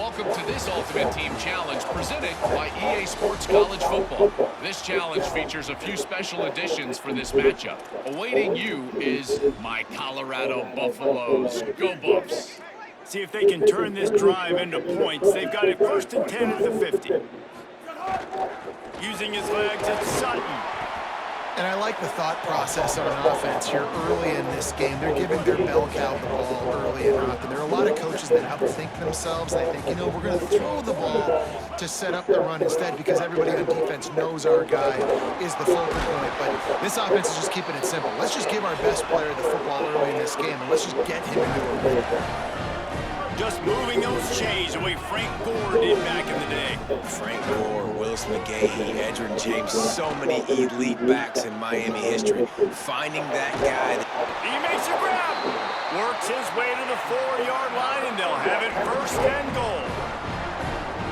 Welcome to this Ultimate Team Challenge presented by EA Sports College Football. This challenge features a few special additions for this matchup. Awaiting you is my Colorado Buffaloes. Go Buffs! See if they can turn this drive into points. They've got it 1st and 10 at the 50. Using his legs, it's Sutton. And I like the thought process on offense here early in this game. They're giving their bell cow the ball early and often. There are a lot of coaches that outthink themselves. They think, we're going to throw the ball to set up the run instead because everybody on defense knows our guy is the focal point. But this offense is just keeping it simple. Let's just give our best player the football early in this game, and let's just get him into a win. Just moving those chains the way Frank Gore did back in the day. Frank Gore, Willis McGahee, Edgerrin James, so many elite backs in Miami history. Finding that guy. He makes a grab. Works his way to the 4-yard line, and they'll have it 1st and goal.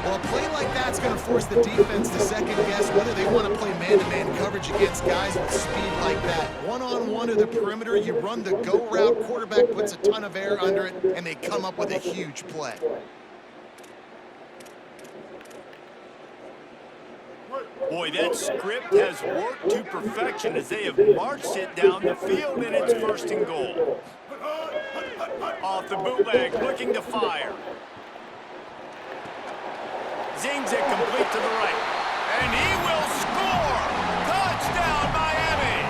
Well, a play like that's going to force the defense to second-guess whether they want to play man-to-man coverage against guys with speed like that. One-on-one to the perimeter, you run the go route, quarterback puts a ton of air under it, and they come up with a huge play. Boy, that script has worked to perfection as they have marched it down the field, and it's 1st and goal. Off the bootleg, looking to fire. Zings it complete to the right. And he will score! Touchdown, Miami!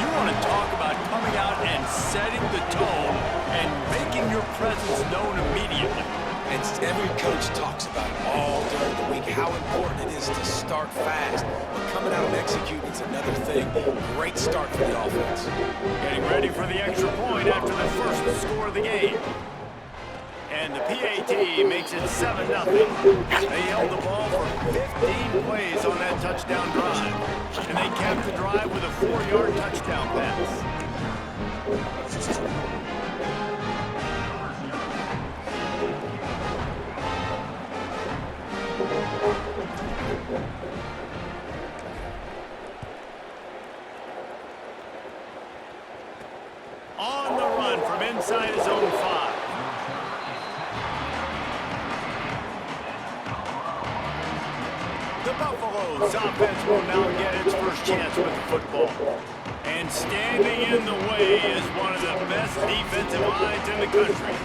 You want to talk about coming out and setting the tone and making your presence known immediately. And every coach talks about it all during the week, how important it is to start fast. But coming out and executing is another thing. Great start for the offense. Getting ready for the extra point after the first score of the game. And the PAT makes it 7-0. They held the ball for 15 plays on that touchdown drive. And they capped the drive with a 4-yard touchdown pass. On the run from inside his own 5. The Buffaloes offense will now get its first chance with the football. And standing in the way is one of the best defensive lines in the country.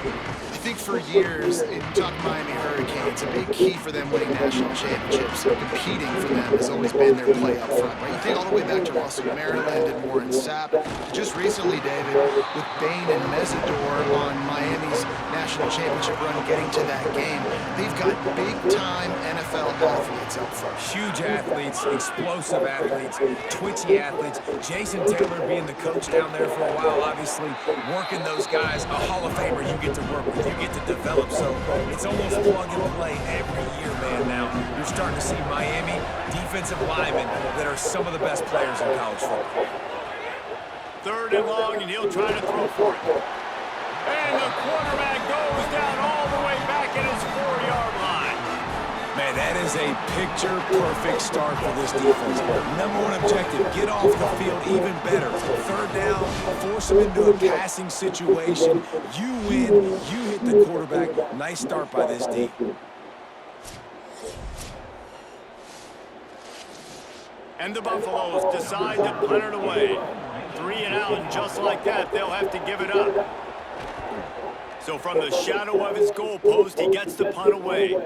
I think for years, in talking Miami Hurricanes, a big key for them winning national championships, so competing for them has always been their play up front. Right? You think all the way back to Russell Maryland and Warren Sapp. Just recently, David, with Bain and Mesidor on Miami's national championship run getting to that game, they've got big-time NFL athletes up front. Huge athletes, explosive athletes, twitchy athletes. Jason Taylor being the coach down there for a while, obviously working those guys. A Hall of Famer you get to work with, you get to develop. So it's almost plug and play every year, man. Now you're starting to see Miami defensive linemen that are some of the best players in college football. 3rd and long, and he'll try to throw for it. And the quarterback goes down all the way back at his 4-yard line. Man, that is a picture-perfect start for this defense. Number one objective, get off the field even better. 3rd down, force them into a passing situation. You win, you hit the quarterback. Nice start by this D. And the Buffaloes decide to punt it away. 3 and out, and just like that, they'll have to give it up. So from the shadow of his goalpost, he gets the punt away.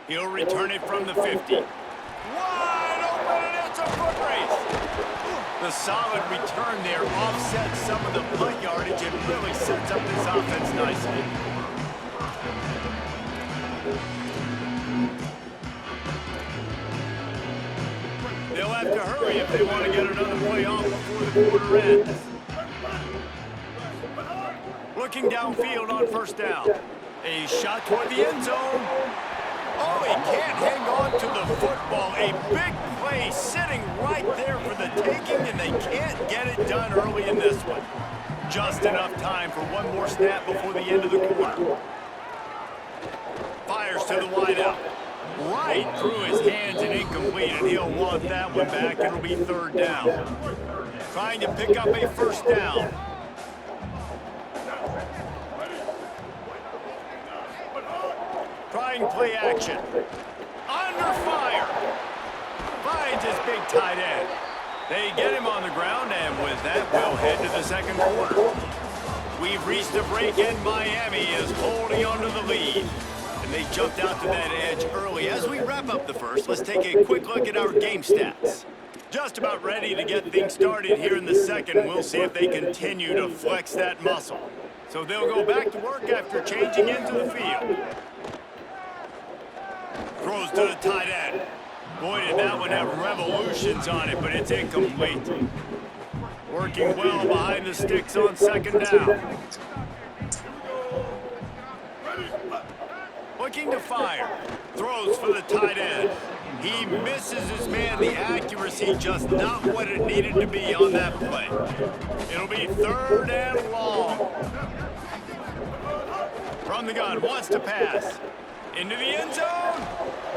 He'll return it from the 50. Wide open, and it's a foot race. The solid return there offsets some of the punt yardage and really sets up this offense nicely. They'll have to hurry if they want to get another play off before the quarter ends. Looking downfield on 1st down. A shot toward the end zone. Oh, he can't hang on to the football. A big play sitting right there for the taking, and they can't get it done early in this one. Just enough time for one more snap before the end of the quarter. Fires to the wideout. Right through his hands and incomplete, and he'll want that one back. It'll be 3rd down. Trying to pick up a 1st down. trying play action. Under fire. Finds his big tight end. They get him on the ground, and with that, we'll head to the second quarter. We've reached the break, and Miami is holding on to the lead. And they jumped out to that edge early. As we wrap up the first, let's take a quick look at our game stats. Just about ready to get things started here in the second. We'll see if they continue to flex that muscle. So they'll go back to work after changing into the field. Throws to the tight end. Boy, did that one have revolutions on it, but it's incomplete. Working well behind the sticks on second down. Looking to fire. Throws for the tight end. He misses his man. The accuracy just not what it needed to be on that play. It'll be third and long. From the gun, wants to pass. Into the end zone.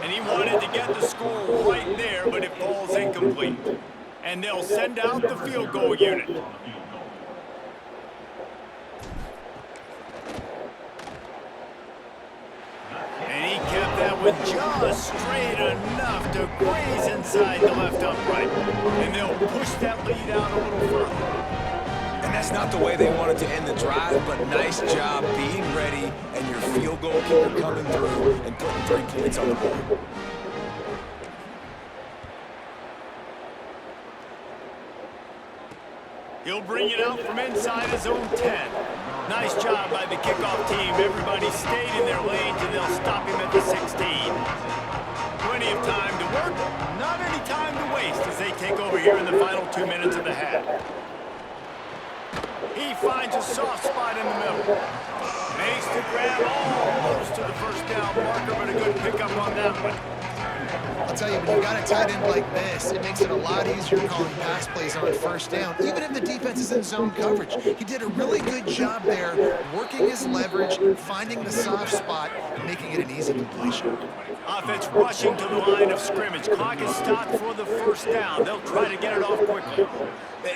And he wanted to get the score right there, but it falls incomplete. And they'll send out the field goal unit. And he kept that one just straight enough to graze inside the left upright. And they'll push that lead out a little further. And that's not the way they wanted to end the drive, but nice job being ready and your field goal keeper coming through and putting 3 points on the board. He'll bring it out from inside his own 10. Nice job by the kickoff team. Everybody stayed in their lanes, and they'll stop him at the 16. Plenty of time to work, not any time to waste as they take over here in the final 2 minutes of the half. He finds a soft spot in the middle. Makes the grab almost to the first down marker, but a good pickup on that one. I'll tell you, when you got a tight end like this, it makes it a lot easier calling pass plays on first down, even if the defense is in zone coverage. He did a really good job there, working his leverage, finding the soft spot, and making it an easy completion. Offense rushing to the line of scrimmage. Clock is stopped for the first down. They'll try to get it off quickly.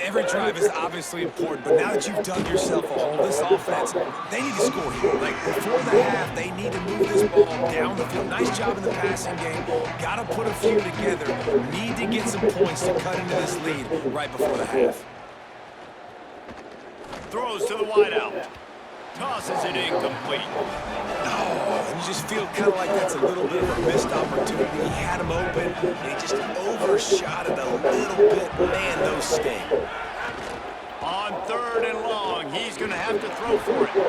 Every drive is obviously important, but now that you've dug yourself a hole, this offense, they need to score here. Like, before the half, they need to move this ball down the field. Nice job in the passing game. Got to put a few together. Need to get some points to cut into this lead right before the half. Throws to the wideout. Tosses it incomplete. Oh, you just feel kind of like that's a little bit of a missed opportunity. He had him open, and he just overshot it a little bit. Man, those sting. On third and long, he's going to have to throw for it.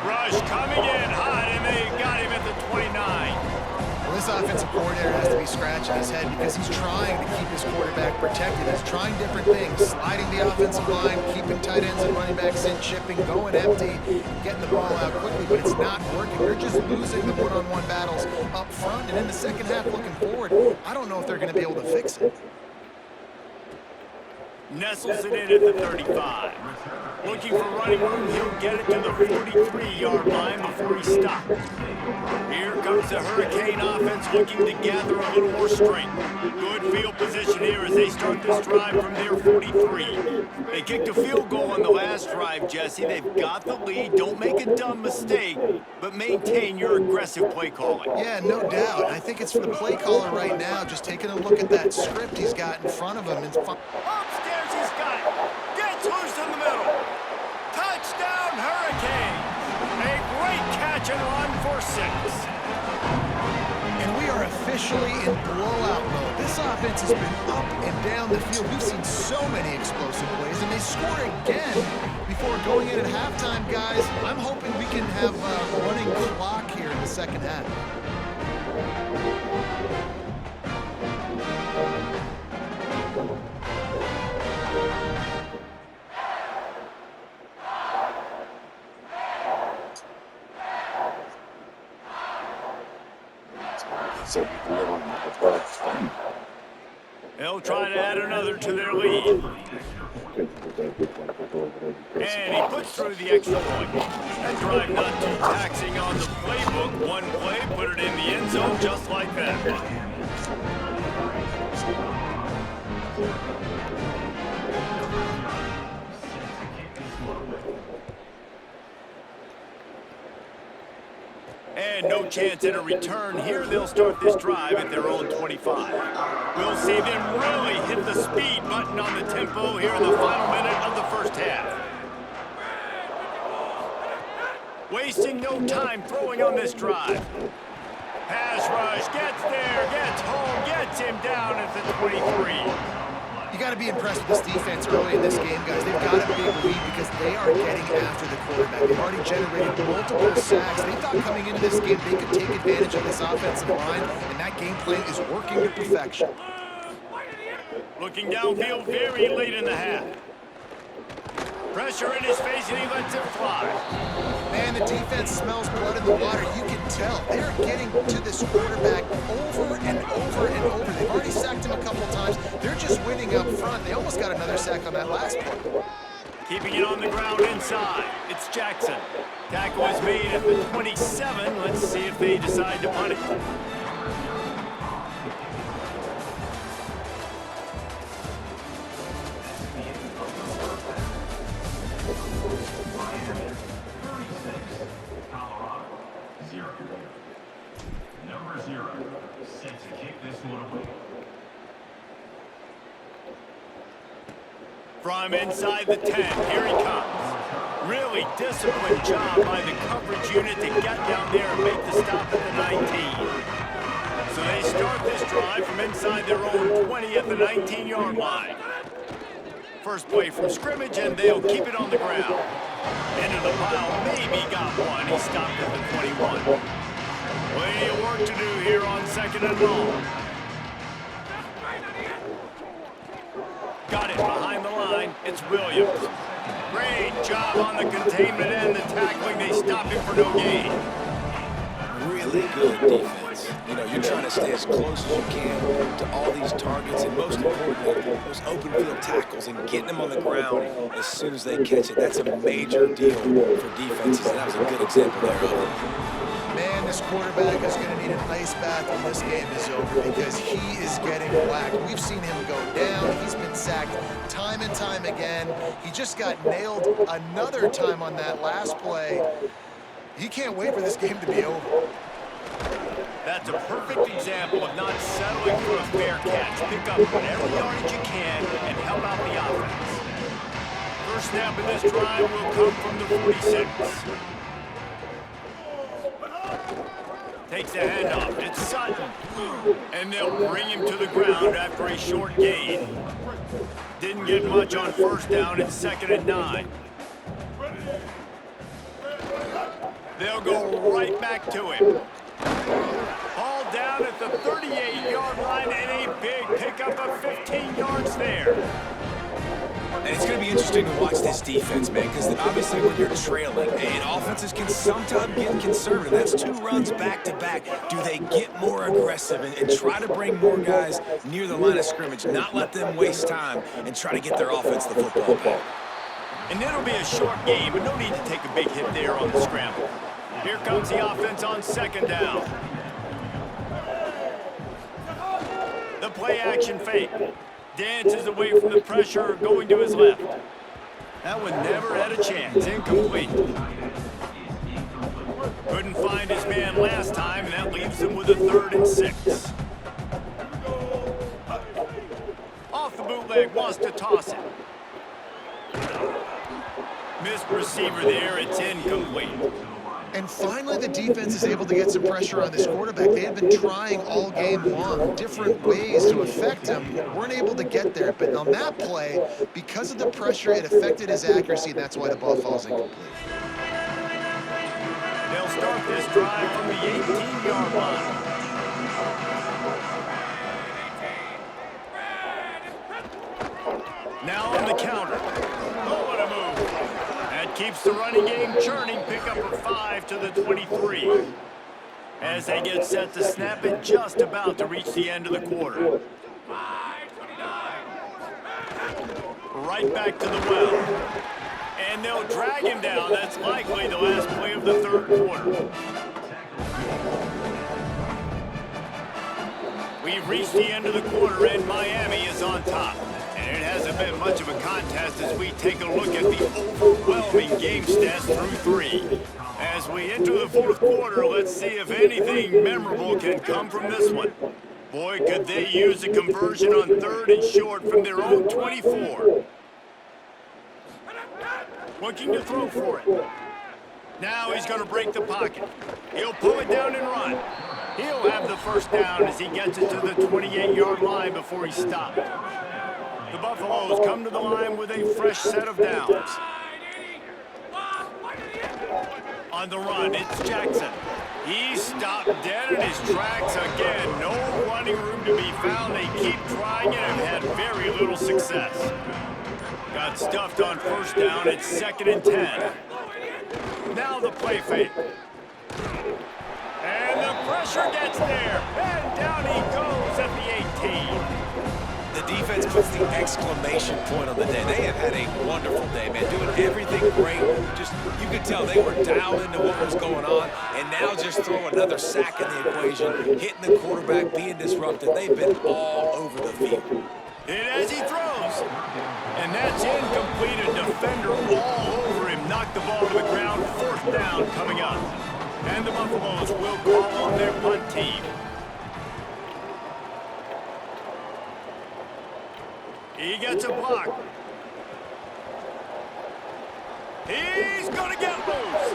Rush coming in hot, and they got him at the 29. Well, this offensive coordinator has to be scratching his head because he's trying to keep his quarterback protected. He's trying different things, sliding the offensive line, keeping tight ends and running backs in, chipping, going empty, getting the ball out quickly, but it's not working. They're just losing the one-on-one battles up front, and in the second half looking forward, I don't know if they're going to be able to fix it. Nestles it in at the 35. Looking for running room, he'll get it to the 43-yard line before he stops. Here comes the Hurricane offense looking to gather a little more strength. Good field position here as they start this drive from their 43. They kicked a field goal on the last drive, Jesse. They've got the lead. Don't make a dumb mistake, but maintain your aggressive play calling. Yeah, no doubt. I think it's for the play caller right now, just taking a look at that script he's got in front of him. Upstairs, he's got it. Gets loose in the middle. Touchdown, Hurricane. A great catch and run for 6. And we are officially in blowout mode. This offense has been up and down the field. We've seen so many explosive plays, and they score again before going in at halftime, guys. I'm hoping we can have a running clock here in the second half. They'll try to add another to their lead. And he puts through the extra point. That drive not too taxing on the playbook. One play, put it in the end zone just like that. And no no chance at a return here. They'll start this drive at their own 25. We'll see them really hit the speed button on the tempo here in the final minute of the first half. Wasting no time throwing on this drive. Pass rush, gets there, gets home, gets him down at the 23. You got to be impressed with this defense early in this game, guys. They've got a big lead because they are getting after the quarterback. They've already generated multiple sacks. They thought coming into this game they could take advantage of this offensive line, and that game plan is working to perfection. Looking downfield very late in the half. Pressure in his face, and he lets it fly. Man, the defense smells blood in the water. You can tell. They're getting to this quarterback over and over and over. They've already sacked him a couple times. They're just winning up front. They almost got another sack on that last play. Keeping it on the ground inside. It's Jackson. Tackle is made at the 27. Let's see if they decide to punt it. Number 0, set to kick this one away. From inside the 10, here he comes. Really disciplined job by the coverage unit to get down there and make the stop at the 19. So they start this drive from inside their own 20 at the 19-yard line. First play from scrimmage, and they'll keep it on the ground. End of the pile, maybe got one. He stopped at the 21. Plenty of work to do here on 2nd and long. Got it behind the line. It's Williams. Great job on the containment and the tackling. They stop him for no gain. Really good defense. You know, you're trying to stay as close as you can to all these targets, and most importantly, those open field tackles and getting them on the ground as soon as they catch it. That's a major deal for defenses, and that was a good example there of it. Man, this quarterback is going to need an ice bath when this game is over because he is getting whacked. We've seen him go down. He's been sacked time and time again. He just got nailed another time on that last play. He can't wait for this game to be over. That's a perfect example of not settling for a fair catch. Pick up whatever yardage you can and help out the offense. First snap of this drive will come from the 46. Takes the handoff. It's Sutton. And they'll bring him to the ground after a short gain. Didn't get much on first down. It's 2nd and 9. They'll go right back to him. All down at the 38-yard line and a big pickup of 15 yards there. And it's going to be interesting to watch this defense, man, because obviously when you're trailing, and offenses can sometimes get conservative. That's 2 runs back-to-back. Do they get more aggressive and try to bring more guys near the line of scrimmage, not let them waste time, and try to get their offense the football back? And it'll be a short game, but no need to take a big hit there on the scramble. Here comes the offense on 2nd down. The play action fake. Dances away from the pressure, going to his left. That one never had a chance. Incomplete. Couldn't find his man last time, and that leaves him with a 3rd and 6. Off the bootleg, wants to toss it. Missed receiver there, it's incomplete. And finally, the defense is able to get some pressure on this quarterback. They have been trying all game long, different ways to affect him. Weren't able to get there, but on that play, because of the pressure, it affected his accuracy, and that's why the ball falls incomplete. They'll start this drive from the 18-yard line. Now on the counter. Oh, what a move. That keeps the running game churning. Pickup of 5 to the 23. As they get set to snap it, just about to reach the end of the quarter. Right back to the well. And they'll drag him down. That's likely the last play of the 3rd quarter. We've reached the end of the quarter, and Miami is on top. And it hasn't been much of a contest as we take a look at the overwhelming game stats through 3. As we enter the fourth quarter, let's see if anything memorable can come from this one. Boy, could they use a conversion on 3rd and short from their own 24. Looking to throw for it. Now he's going to break the pocket. He'll pull it down and run. He'll have the first down as he gets it to the 28-yard line before he stopped. The Buffaloes come to the line with a fresh set of downs. On the run, it's Jackson. He stopped dead in his tracks again. No running room to be found. They keep trying it and have had very little success. Got stuffed on first down. It's 2nd and 10. Now the play fake. And the pressure gets there. And down he goes at the 18. The defense puts the exclamation point on the day. They have had a wonderful day, man, doing everything great. Just, you could tell they were dialed into what was going on, and now just throw another sack in the equation, hitting the quarterback, being disruptive. They've been all over the field. And as he throws, and that's incomplete. A defender all over him, knocked the ball to the ground. 4th down coming up. And the Buffaloes will call on their punt team. He gets a block. He's going to get loose.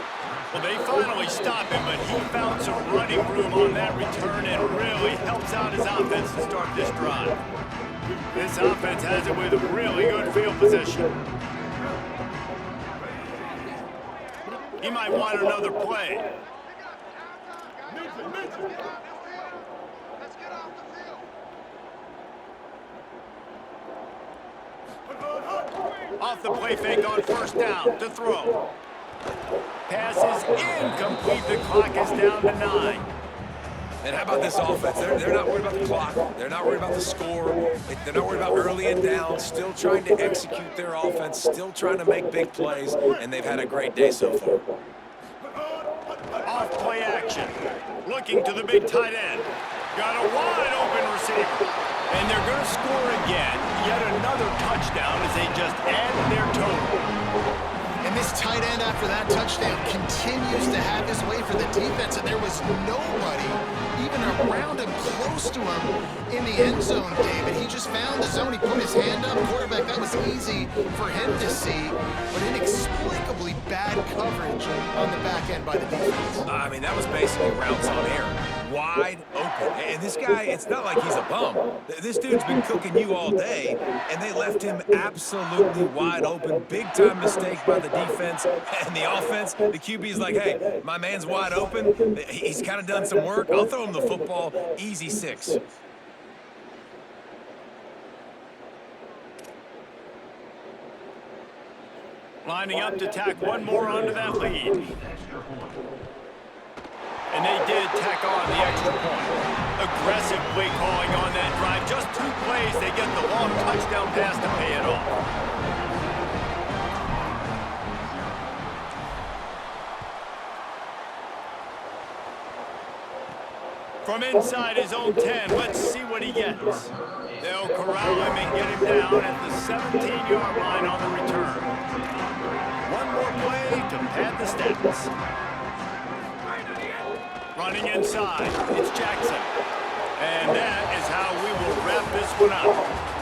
Well, they finally stop him, but he found some running room on that return and really helps out his offense to start this drive. This offense has it with a really good field position. He might want another play. Off the play fake on first down to throw. Pass is incomplete. The clock is down to 9. And how about this offense? They're not worried about the clock. They're not worried about the score. They're not worried about early and down. Still trying to execute their offense. Still trying to make big plays. And they've had a great day so far. Off play action. Looking to the big tight end. Got a wide open receiver. And they're going to score again. Yet another touchdown as they just add their total. And this tight end after that touchdown continues to have his way for the defense, and there was nobody even around him, close to him in the end zone, David. He just found the zone. He put his hand up. Quarterback, that was easy for him to see, but inexplicably bad coverage on the back end by the defense. I mean, that was basically routes on air. Wide open. And this guy, it's not like he's a bum. This dude's been cooking you all day, and they left him absolutely wide open. Big-time mistake by the defense and the offense. The QB's like, hey, my man's wide open. He's kind of done some work. I'll throw him the football. Easy 6. Lining up to tack one more onto that lead. And they did tack on the extra point. Aggressive play calling on that drive. Just 2 plays, they get the long touchdown pass to pay it off. From inside his own 10, let's see what he gets. They'll corral him and get him down at the 17-yard line on the return. One more play to pad the stats. Running inside, it's Jackson. And that is how we will wrap this one up.